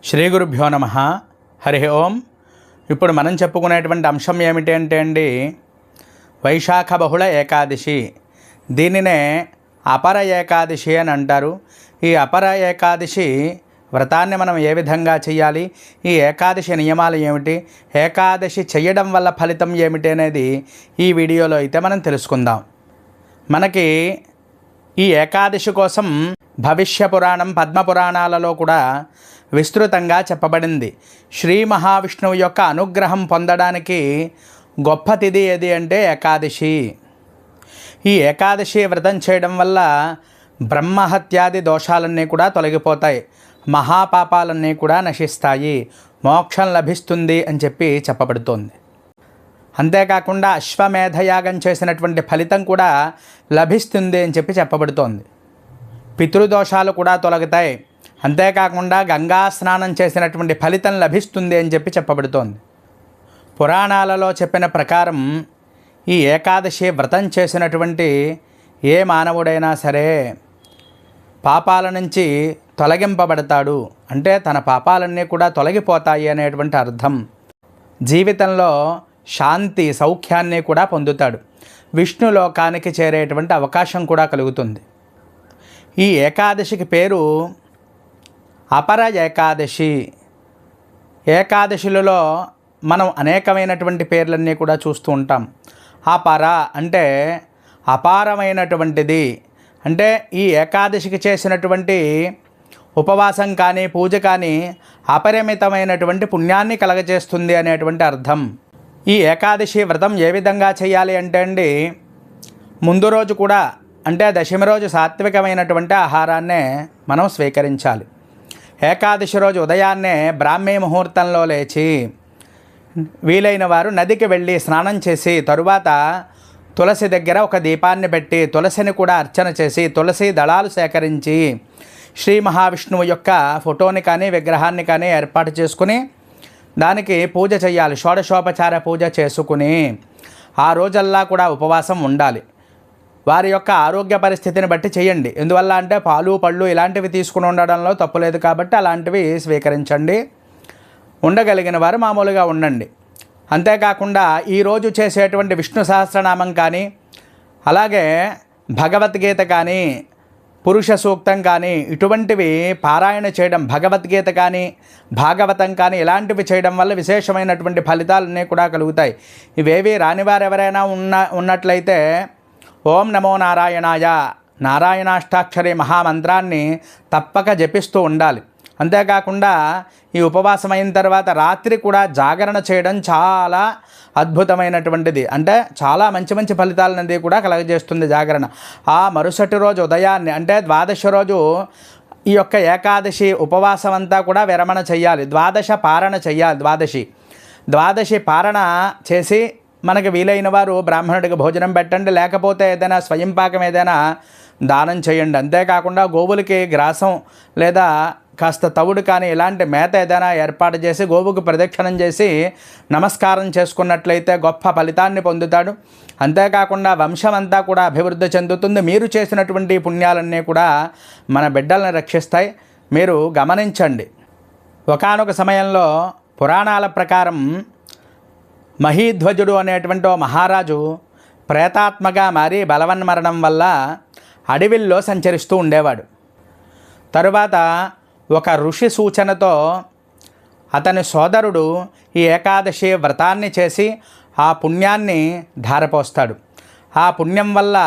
శ్రీ గురుభ్యో నమ. హరి ఓం. ఇప్పుడు మనం చెప్పుకునేటువంటి అంశం ఏమిటి అంటే అండి, వైశాఖ బహుళ ఏకాదశి. దీనినే అపర ఏకాదశి అని అంటారు. ఈ అపర ఏకాదశి వ్రతాన్ని మనం ఏ విధంగా చేయాలి, ఈ ఏకాదశి నియమాలు ఏమిటి, ఏకాదశి చేయడం వల్ల ఫలితం ఏమిటి అనేది ఈ వీడియోలో అయితే మనం తెలుసుకుందాం. మనకి ఈ ఏకాదశి కోసం భవిష్య పురాణం, పద్మపురాణాలలో కూడా విస్తృతంగా చెప్పబడింది. శ్రీ మహావిష్ణువు యొక్క అనుగ్రహం పొందడానికి గొప్ప తిథి ఏది అంటే ఏకాదశి. ఈ ఏకాదశి వ్రతం చేయడం వల్ల బ్రహ్మహత్యాది దోషాలన్నీ కూడా తొలగిపోతాయి, మహాపాపాలన్నీ కూడా నశిస్తాయి, మోక్షం లభిస్తుంది అని చెప్పి చెప్పబడుతోంది. అంతేకాకుండా అశ్వమేధయాగం చేసినటువంటి ఫలితం కూడా లభిస్తుంది అని చెప్పి చెప్పబడుతోంది. పితృదోషాలు కూడా తొలగుతాయి. అంతేకాకుండా గంగా స్నానం చేసినటువంటి ఫలితం లభిస్తుంది అని చెప్పి చెప్పబడుతోంది. పురాణాలలో చెప్పిన ప్రకారం ఈ ఏకాదశి వ్రతం చేసినటువంటి ఏ మానవుడైనా సరే పాపాల నుంచి తొలగింపబడతాడు. అంటే తన పాపాలన్నీ కూడా తొలగిపోతాయి అనేటువంటి అర్థం. జీవితంలో శాంతి, సౌఖ్యాన్ని కూడా పొందుతాడు. విష్ణులోకానికి చేరేటువంటి అవకాశం కూడా కలుగుతుంది. ఈ ఏకాదశికి పేరు అపర ఏకాదశి. ఏకాదశులలో మనం అనేకమైనటువంటి పేర్లన్నీ కూడా చూస్తూ ఉంటాం. అపర అంటే అపారమైనటువంటిది. అంటే ఈ ఏకాదశికి చేసినటువంటి ఉపవాసం కానీ పూజ కానీ అపరిమితమైనటువంటి పుణ్యాన్ని కలగజేస్తుంది అనేటువంటి అర్థం. ఈ ఏకాదశి వ్రతం ఏ విధంగా చేయాలి అంటే అండి, ముందు రోజు కూడా అంటే దశమి రోజు సాత్వికమైనటువంటి ఆహారాన్నే మనం స్వీకరించాలి. ఏకాదశి రోజు ఉదయాన్నే బ్రాహ్మీ ముహూర్తంలో లేచి వీలైన వారు నదికి వెళ్ళి స్నానం చేసి తరువాత తులసి దగ్గర ఒక దీపాన్ని పెట్టి తులసిని కూడా అర్చన చేసి తులసి దళాలు సేకరించి శ్రీ మహావిష్ణువు యొక్క ఫోటోని కానీ విగ్రహాన్ని కానీ ఏర్పాటు చేసుకుని దానికి పూజ చేయాలి. షోడశోపచార పూజ చేసుకుని ఆ రోజల్లా కూడా ఉపవాసం ఉండాలి. వారి యొక్క ఆరోగ్య పరిస్థితిని బట్టి చేయండి. ఎందువల్ల అంటే పాలు పళ్ళు ఇలాంటివి తీసుకుని ఉండడంలో తప్పులేదు కాబట్టి అలాంటివి స్వీకరించండి. ఉండగలిగిన వారు మామూలుగా ఉండండి. అంతేకాకుండా ఈరోజు చేసేటువంటి విష్ణు సహస్రనామం కానీ అలాగే భగవద్గీత కానీ పురుష సూక్తం కానీ ఇటువంటివి పారాయణ చేయడం, భగవద్గీత కానీ భాగవతం కానీ ఇలాంటివి చేయడం వల్ల విశేషమైనటువంటి ఫలితాలన్నీ కూడా కలుగుతాయి. ఇవేవి రానివారు ఎవరైనా ఉన్నట్లయితే ఓం నమో నారాయణాయ నారాయణాష్టాక్షరి మహామంత్రాన్ని తప్పక జపిస్తూ ఉండాలి. అంతేకాకుండా ఈ ఉపవాసం అయిన తర్వాత రాత్రి కూడా జాగరణ చేయడం చాలా అద్భుతమైనటువంటిది. అంటే చాలా మంచి మంచి ఫలితాలనేది కూడా కలగజేస్తుంది జాగరణ. ఆ మరుసటి రోజు ఉదయాన్నే అంటే ద్వాదశి రోజు ఈ యొక్క ఏకాదశి ఉపవాసం అంతా కూడా విరమణ చెయ్యాలి. ద్వాదశ పారణ చెయ్యాలి. ద్వాదశి పారణ చేసి మనకి వీలైన వారు బ్రాహ్మణుడికి భోజనం పెట్టండి, లేకపోతే ఏదైనా స్వయం పాకం ఏదైనా దానం చేయండి. అంతేకాకుండా గోవులకి గ్రాసం లేదా కాస్త తవుడు కానీ ఇలాంటి మేత ఏదైనా ఏర్పాటు చేసి గోవుకు ప్రదక్షిణం చేసి నమస్కారం చేసుకున్నట్లయితే గొప్ప ఫలితాన్ని పొందుతాడు. అంతేకాకుండా వంశం అంతా కూడా అభివృద్ధి చెందుతుంది. మీరు చేసినటువంటి పుణ్యాలన్నీ కూడా మన బిడ్డలను రక్షిస్తాయి. మీరు గమనించండి. ఒకానొక సమయంలో పురాణాల ప్రకారం మహీధ్వజుడు అనేటువంటి ఓ మహారాజు ప్రేతాత్మగా మారి బలవన్మరణం వల్ల అడవిల్లో సంచరిస్తూ ఉండేవాడు. తరువాత ఒక ఋషి సూచనతో అతని సోదరుడు ఈ ఏకాదశి వ్రతాన్ని చేసి ఆ పుణ్యాన్ని ధారపోస్తాడు. ఆ పుణ్యం వల్ల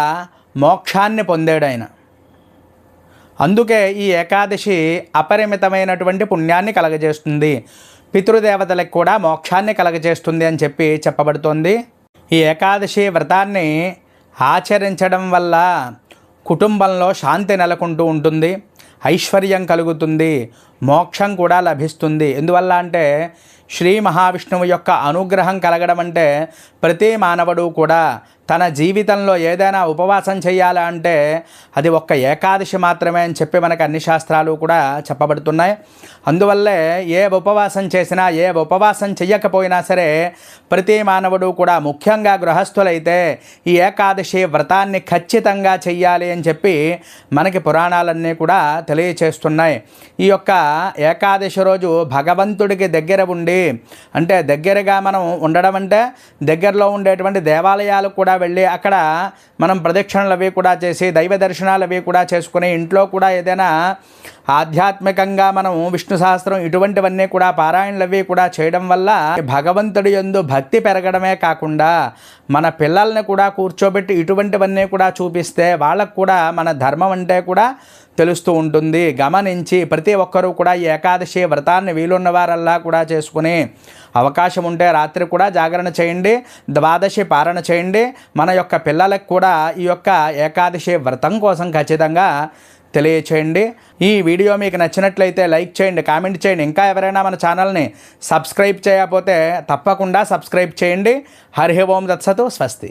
మోక్షాన్ని పొందాడు ఆయన. అందుకే ఈ ఏకాదశి అపరిమితమైనటువంటి పుణ్యాన్ని కలగజేస్తుంది, పితృదేవతలకు కూడా మోక్షాన్ని కలగజేస్తుంది అని చెప్పి చెప్పబడుతోంది. ఈ ఏకాదశి వ్రతాన్ని ఆచరించడం వల్ల కుటుంబంలో శాంతి నెలకొంటూ ఉంటుంది, ఐశ్వర్యం కలుగుతుంది, మోక్షం కూడా లభిస్తుంది. ఎందువల్ల అంటే శ్రీ మహావిష్ణువు యొక్క అనుగ్రహం కలగడం అంటే ప్రతి మానవుడు కూడా తన జీవితంలో ఏదైనా ఉపవాసం చేయాలా అంటే అది ఒక్క ఏకాదశి మాత్రమే అని చెప్పి మనకు అన్ని శాస్త్రాలు కూడా చెప్పబడుతున్నాయి. అందువల్లే ఏ ఉపవాసం చేసినా ఏ ఉపవాసం చెయ్యకపోయినా సరే ప్రతి మానవుడు కూడా ముఖ్యంగా గృహస్థులైతే ఈ ఏకాదశి వ్రతాన్ని ఖచ్చితంగా చెయ్యాలి అని చెప్పి మనకి పురాణాలన్నీ కూడా తెలియచేస్తున్నాయి. ఈ యొక్క ఏకాదశి రోజు భగవంతుడికి దగ్గర ఉండి, అంటే దగ్గరగా మనం ఉండడం అంటే దగ్గరలో ఉండేటువంటి దేవాలయాలు కూడా వెళ్ళి అక్కడ మనం ప్రదక్షిణలు అవి కూడా చేసి దైవ దర్శనాలు అవి కూడా చేసుకుని ఇంట్లో కూడా ఏదైనా ఆధ్యాత్మికంగా మనం విష్ణు సహస్రం ఇటువంటివన్నీ కూడా పారాయణలు అవి కూడా చేయడం వల్ల భగవంతుడి యందు భక్తి పెరగడమే కాకుండా మన పిల్లల్ని కూడా కూర్చోబెట్టి ఇటువంటివన్నీ కూడా చూపిస్తే వాళ్ళకు కూడా మన ధర్మం అంటే కూడా తెలుస్తూ ఉంటుంది. గమనించి ప్రతి ఒక్కరూ కూడా ఈ ఏకాదశి వ్రతాన్ని వీలున్న వారల్లా కూడా చేసుకుని అవకాశం ఉంటే రాత్రి కూడా జాగరణ చేయండి, ద్వాదశి పారణ చేయండి. మన యొక్క పిల్లలకు కూడా ఈ యొక్క ఏకాదశి వ్రతం కోసం ఖచ్చితంగా తెలియచేయండి. ఈ వీడియో మీకు నచ్చినట్లయితే లైక్ చేయండి, కామెంట్ చేయండి. ఇంకా ఎవరైనా మన ఛానల్ని సబ్స్క్రైబ్ చేయకపోతే తప్పకుండా సబ్స్క్రైబ్ చేయండి. హరి ఓం తత్సతు. స్వస్తి.